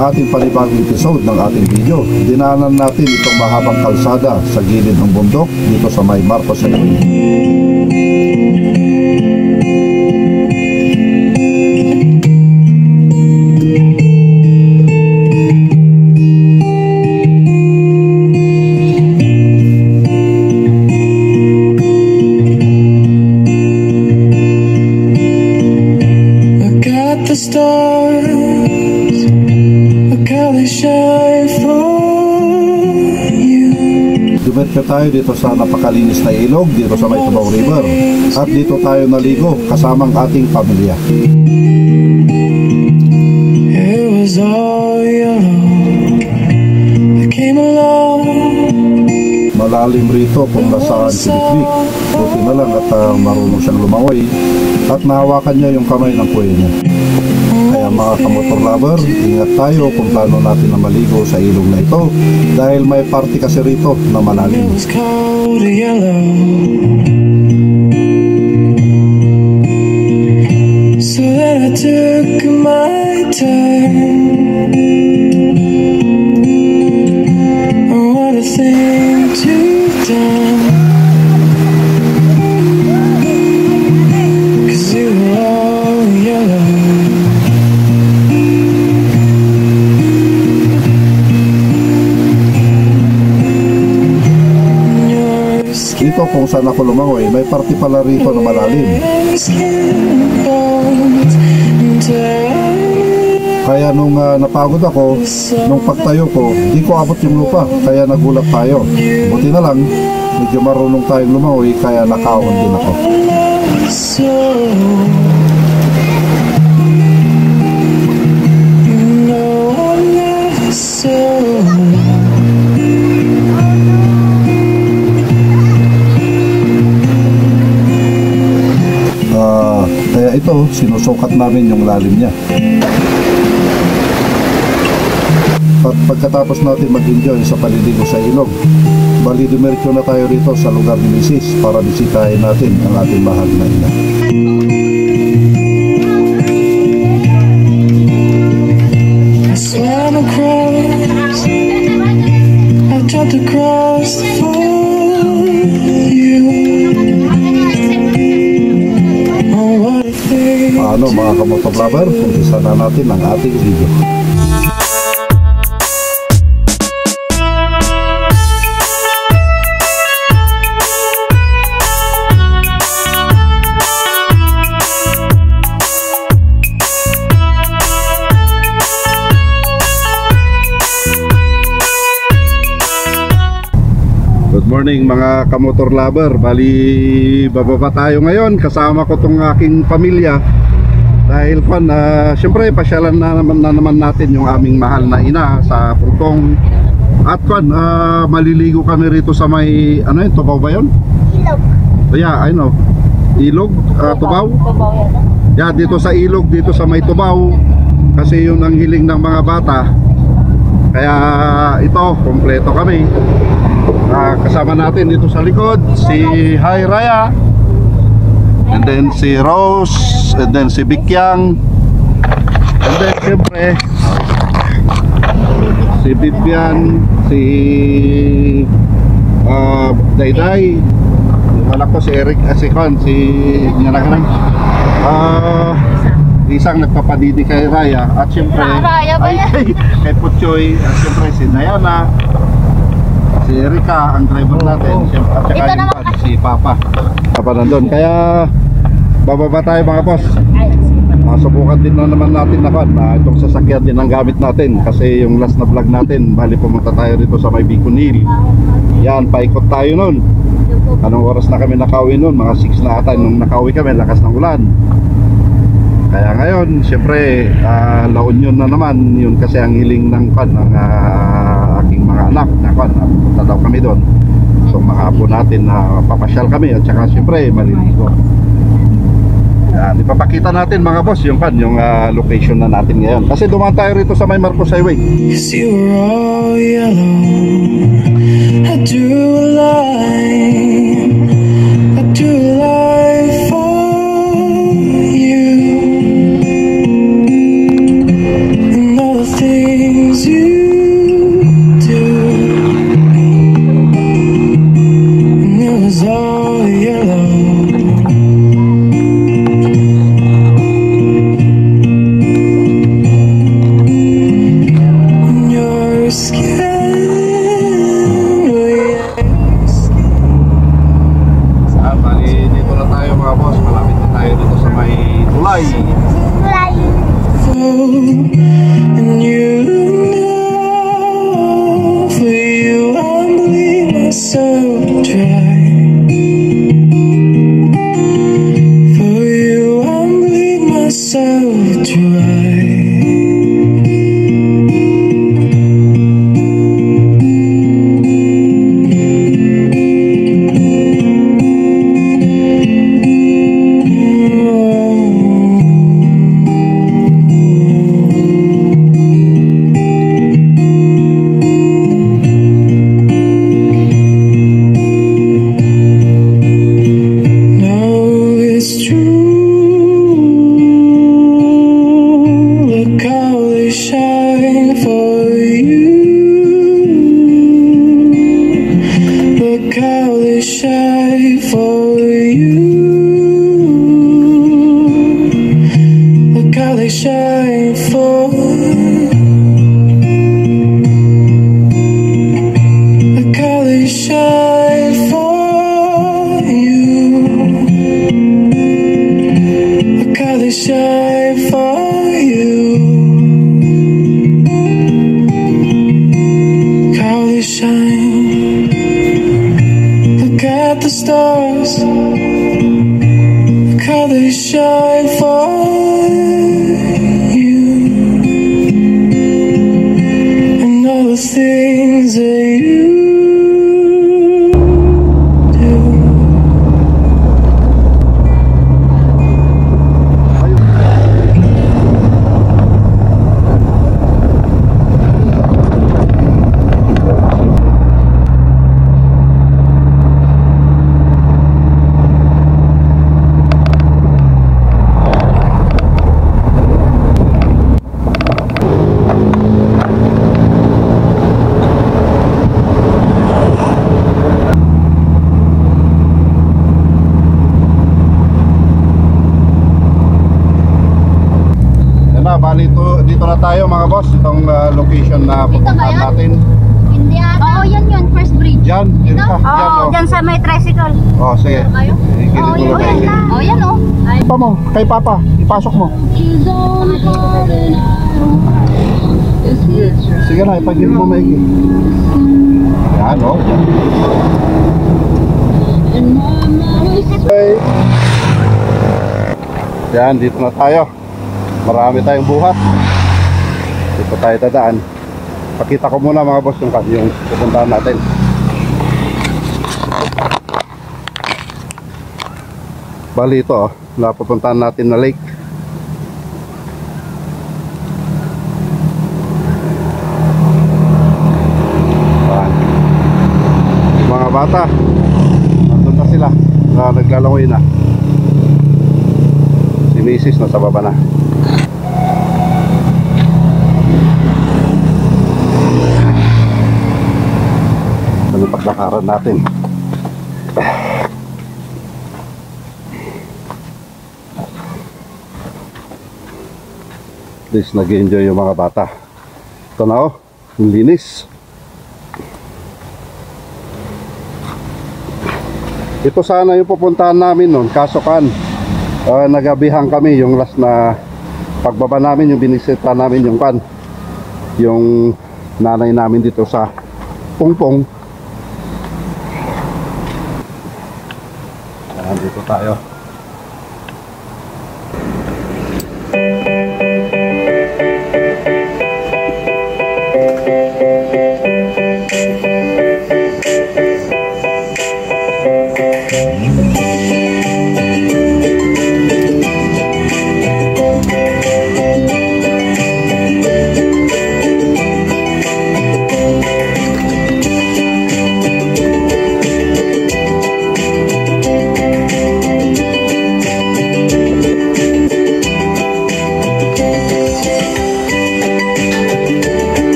sa ating panibagong episode ng ating video. Dinaanan natin itong mahabang kalsada sa gilid ng bundok dito sa may Marcos Highway. The stars, look how they shine for you. Dumiretso tayo dito sa napakalinis na ilog dito sa may Tubao River. At dito tayo naligo kasamang ating pamilya. It was all yellow. I came along. Malalim rito kung nasaan si Bikbik. Buti na lang at marunong siyang lumangoy at nahawakan niya yung kamay ng kuya niya. Kaya mga kamotor lover, ingat tayo kung plano natin na maligo sa ilog na ito dahil may party kasi rito na malalim. So then I took my turn. What a thing to done. Dito kung saan ako lumangoy, may party pala rito na malalim. Kaya nung napagod ako, nung pagtayo ko, di ko abot yung lupa, kaya nagulat tayo. Buti na lang, medyo marunong tayong lumangoy, kaya nakaon din ako. Kaya ito, sinusukat namin yung lalim niya. At pagkatapos natin mag-enjoy sa paliligo sa ilog, bali dumiretso na tayo rito sa lugar ni Mrs. para bisitahin natin ang ating mahal na ina. I swam across, I jumped across the floor, you. Paano mga kamotor lover, umpisa na natin ang ating video. Good morning mga kamotor lover. Bali bababa tayo ngayon, kasama ko tong aking pamilya dahil syempre pasyalan na naman natin yung aming mahal na ina sa Purtong. At maliligo kami rito sa may Tubao ba yun? Ilog. Yeah, I know. Ilog, Tubao? Yeah, dito sa ilog, dito sa may Tubao, kasi yun ang hiling ng mga bata. Kaya ito, kompleto kami. Kasama natin dito sa likod si Hi Raya, and then si Rose, and then si Bikyang, and then siyempre si Bibian, si Dayday, yung anak ko si Eric, si isang nagpapadidi kay Raya, at siyempre kay Puchoy, at siyempre si Diana, si Erika, ang driver natin, at saka yung si Papa nandun. Kaya bababa tayo mga boss. Subukan din na naman natin na itong sasakyan din ang gamit natin, kasi yung last na vlog natin, bali pumunta tayo dito sa may Biconil. Yan, paikot tayo nun. Anong oras na kami nakauwi nun? Mga 6 na ata nung nakauwi kami, lakas ng ulan. Kaya ngayon, syempre, La Union na naman. Yun kasi ang hiling ng aking mga anak na punta daw kami doon. So makaapo natin na papasyal kami, at saka syempre maliligo. Yan, ipapakita natin mga boss yung location na natin ngayon, kasi dumaan tayo rito sa may Marcos Highway. You were all yellow. I drew a line, I drew a line for you, and all the things And you know, for you I'll bleed myself dry. For you I'll bleed myself dry. Dito na tayo mga boss, itong location na pupuntahan natin. Hindi ata. Oo, yan, first bridge. Diyan, dito ka. Oo, dyan sa may tricycle. Oh, sige. Oo, yan na. Oo, yan o. Pa mo, kay Papa, ipasok mo. Sige na, ipagin mo maigi. Yan o. Okay. Yan, dito na tayo. Marami tayong buhat. Dito tayo dadaan. Pakita ko muna mga boss yung pupuntahan natin. Bali ito napupuntahan natin na lake. Mga bata, nandun na sila, naglalangoy na. Si Mrs. nasa baba na. Ano paglakaran natin? At least nag-enjoy yung mga bata. Ito na oh, yung linis. Ito sana yung pupuntahan namin noon, kaso kan nagabihan kami yung last na pagbaba namin, yung binisita namin yung nanay namin dito sa Pungpong. Dito tayo.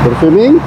For swimming?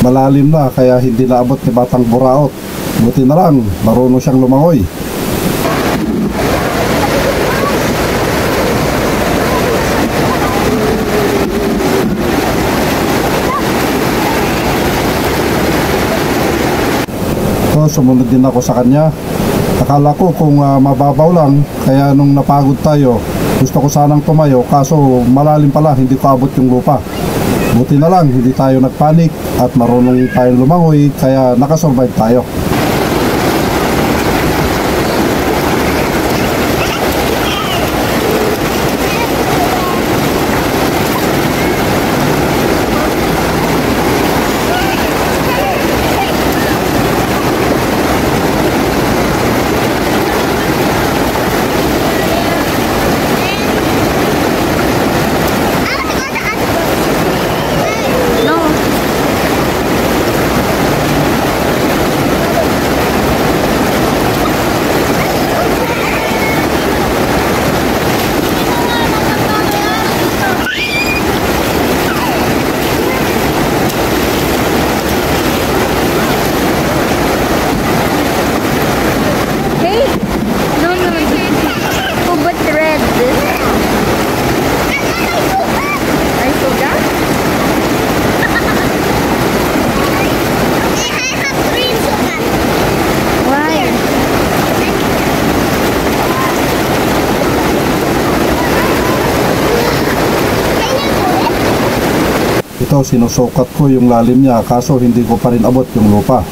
Malalim na kaya hindi naabot ni Batang Buraot. Buti na lang, marunong siyang lumangoy. So, sumunod din ako sa kanya. Akala ko kung mababaw lang, kaya nung napagod tayo, gusto ko sanang tumayo, kaso malalim pala, hindi ko abot yung lupa. Buti na lang, hindi tayo nagpanik at marunong tayong lumangoy, kaya nakasurvive tayo. Ito, sinusukat ko yung lalim niya, kaso hindi ko pa rin abot yung lupa.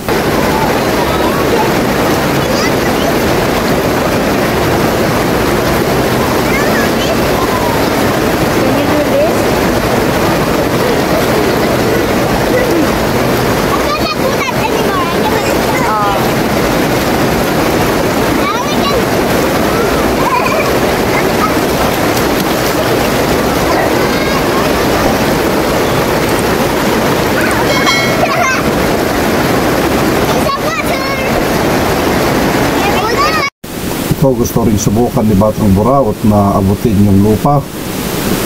Ito, gusto rin subukan ni Batang Buraot na abutin yung lupa,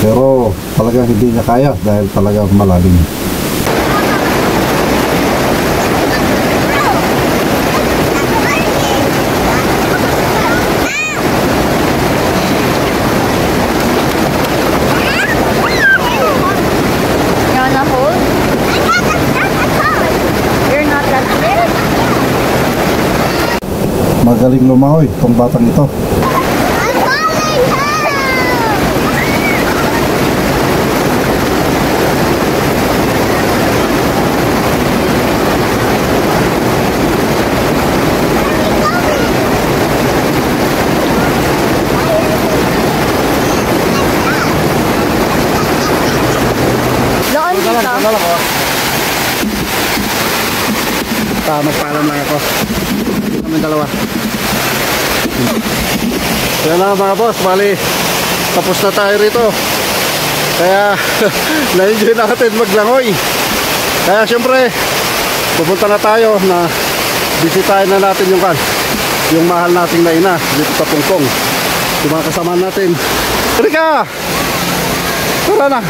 pero talagang hindi niya kaya dahil talagang malalim. Magaling lumangoy itong batang ito. Magpaalam lang ako. Kami dalawa. Yan na mga boss, bali tapos na tayo rito. Kaya na-enjoy natin maglangoy. Kaya syempre pupunta na tayo na bisitahin na natin yung mahal nating naina dito sa Pungpong. Yung mga kasama natin. Rika! Tara na!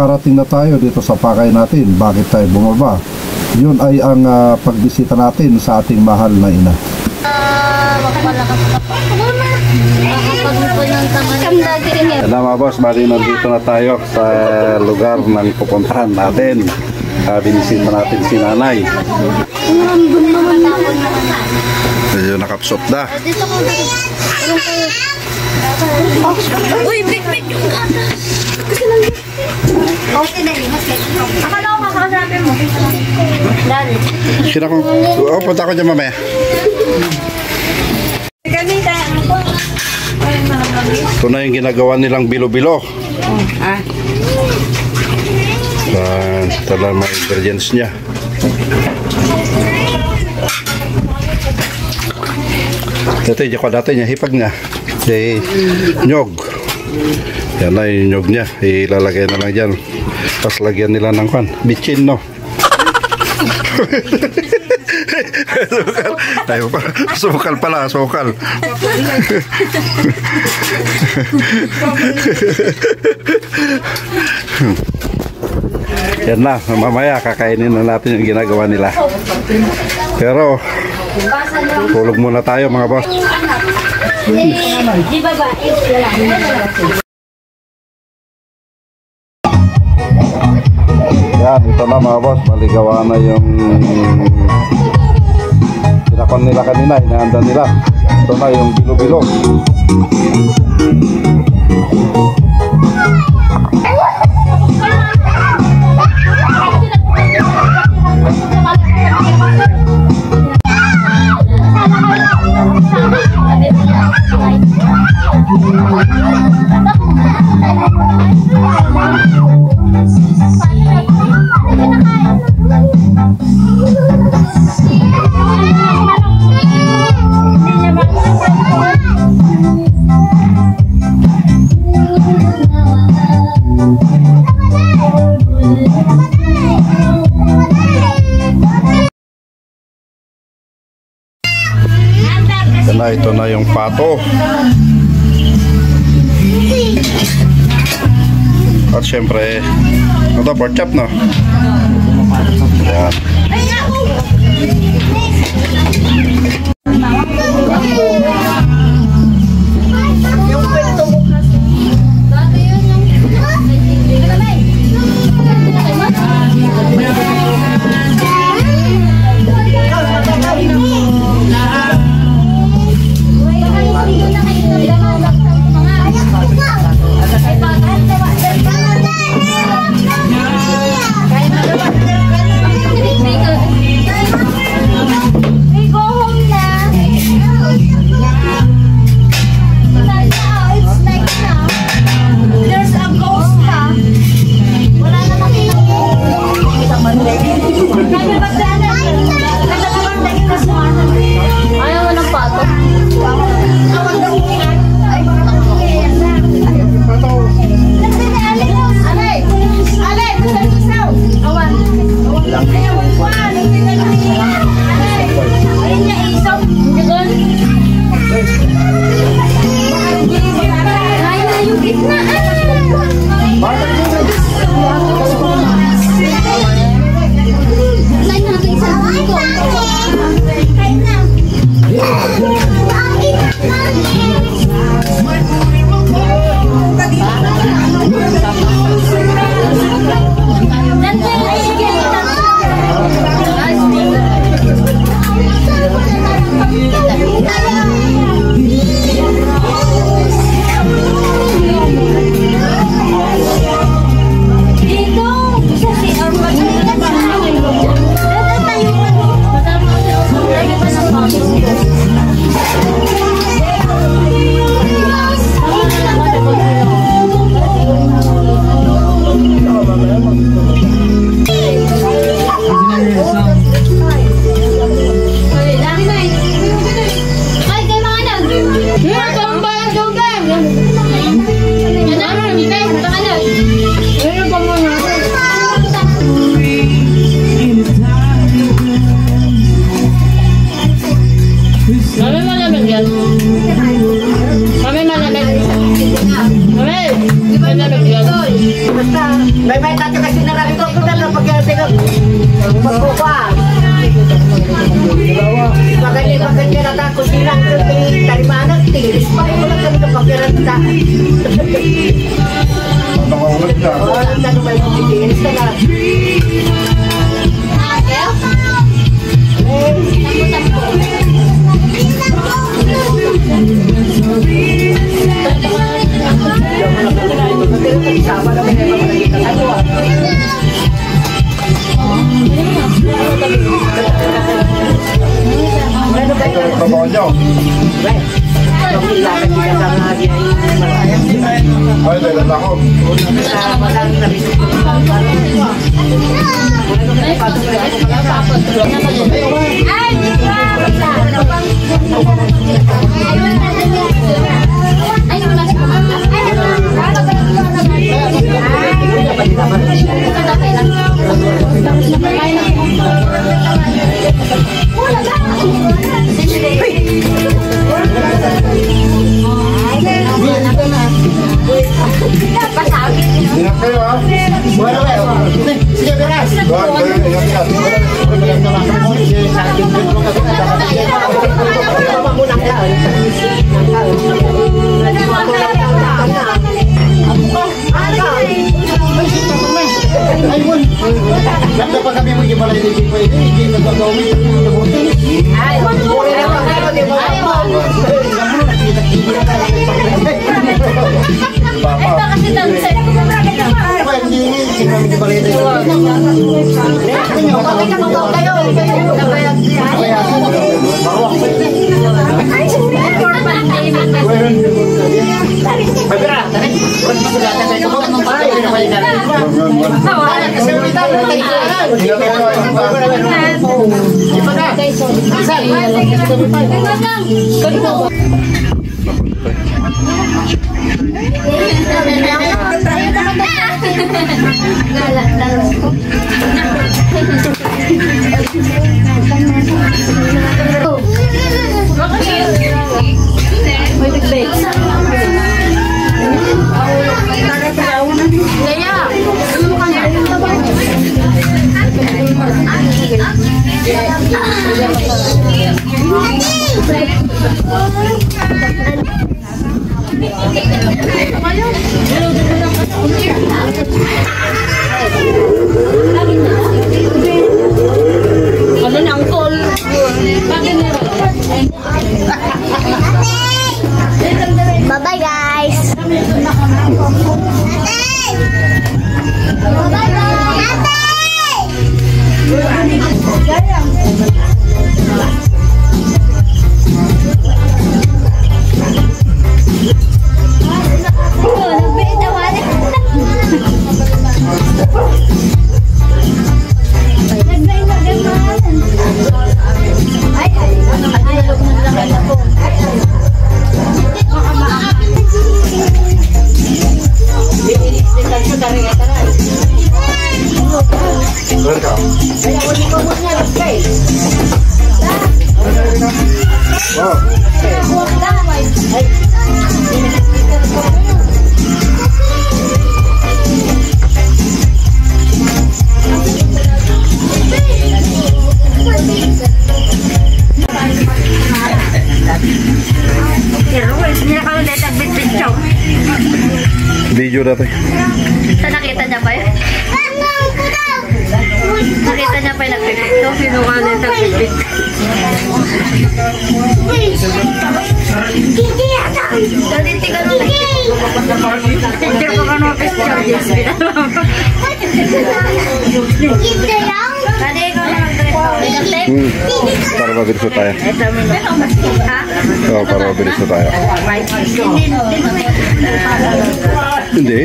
nakarating na tayo dito sa pakay natin. Bakit tayo bumaba? Yun ay ang pagbisita natin sa ating mahal na ina. Yan na mga boss, bali nandito na tayo sa lugar ng pupuntahan natin. Binisita natin si nanay. Medyo nakapsot na. Uy, big yung gatas. Kasi lang yun. Okay na yun. Akala ko makakasabi mo. Dali. Sino ko? Punta ko dyan mamaya. Ito na yung ginagawa nilang bilo-bilo. Ito lang mga ingredients niya. Ito yung dati niya, hipag niya. Nyog. Yan na yung nyog niya. Ilalagay na lang dyan. Tapos lagyan nila ng kwan. Bitchin, no? Sukal pala, sukal. Yan na, mamaya kakainin na natin yung ginagawa nila. Pero tulog muna tayo mga boss. Yan, ito na mga boss, maligawa na yung pinakon nila kanina, hinahanda nila. Ito na yung bilo-bilo. Ito na yung pato. At syempre, ito pork chop, no? Ayan. May tati kasi narami ko na pag-arte ka. Magbukas. Maganda na ako silang talimanan, tilis pa rin mo lang kami kapag-arte. Nakaulat ka. Ano ba yung tilis ka na? Sama na may nakakita tayo. Ano ba Ito yung trabaho nyo. Ay, dahil ako. Ingat kayo ha. Sige, beres. Ingat. Ayun. Ganda pa kami mag-ibalay ng iba ini. Hindi nagagawin. Ay, muli na pa kayo, di ba? Ito kasi dancer. Ay, hindi. Sino mag-ibalay ng iba? Bakit ka magaw kayo? Bye-bye guys. Video natin. Sa nakita niya pa yun? Nakita niya pa yung nagpipik. So, sinukalit sa pipik. Kaliti ka nung picture ko ka nung picture. Kali ikaw na mag-dress. Para mabilis na tayo. Ha? Oo, para mabilis na tayo. Hindi.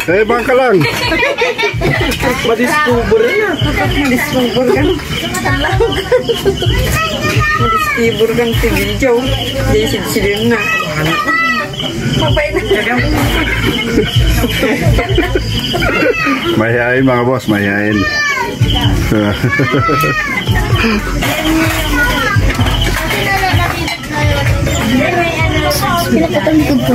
Eh, bangka lang. Madiscover na. Madiscover ka na. Madiscover kang tigil, Joe. Di silin na. Mahihain mga boss, mahihain. Pinapatalikod ko.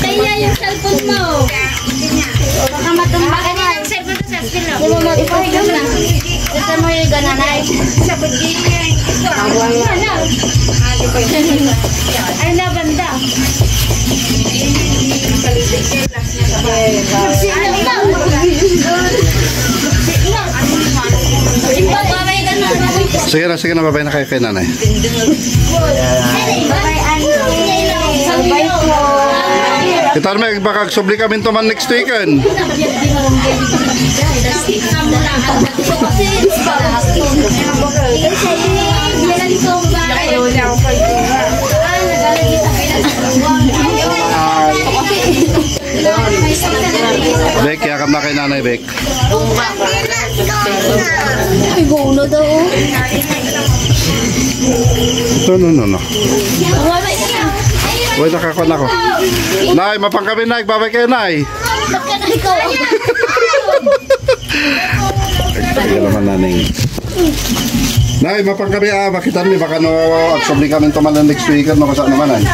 Kaya yung cellphone mo. Baka matumba ka na. Yung cellphone mo sa cellphone. Di mo mag-ipahigaw na. Gusto mo yung gananay. Ay na banda. Sige na, babay na kayo kay nanay. Kita naman, baka subli kami tuman next weekend. Bek, yakap na kay nanay, Bek. Ay, gulo daw. No. Uy, nakakon ako. Nay, mapang kami, Nay. Babay kayo, Nay. Ba't ka na ikaw? Kaya naman, nanay. Nay, mapang kami, bakit kami? Baka no, aksabli kami tumalan next weekend. Makasaan naman, Nay.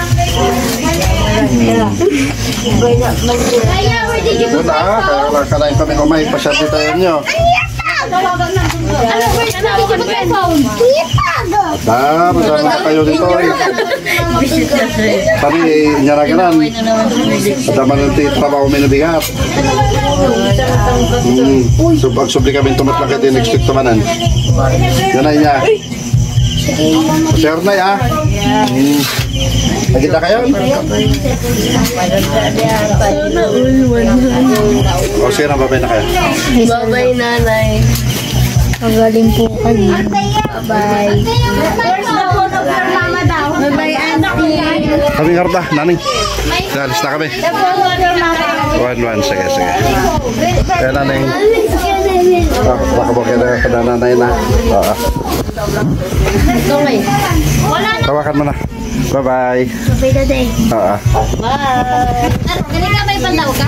Wala, kaya kalain kami kumay. Pasyati tayo nyo. Masama na kayo dito. Kami, nyaraganan. Adaman ng trabaho may nabigat. So, pagsubli kami tumatlang kayo next week tumanan. Yan ay niya. Sir na ya. Nakita kayo? O sige na, babay na kayo. Bye-bye, nanay. Magaling po kami. Bye-bye. Bye-bye, auntie. Kami ngarda, naning. Alis na kami. One. Sige. Kaya naning. Baka ba kaya nanay na. Oo. Tawakan mo na. Bye-bye. Bye-bye, daday. Oo. Bye. Galing ka may pandaw ka?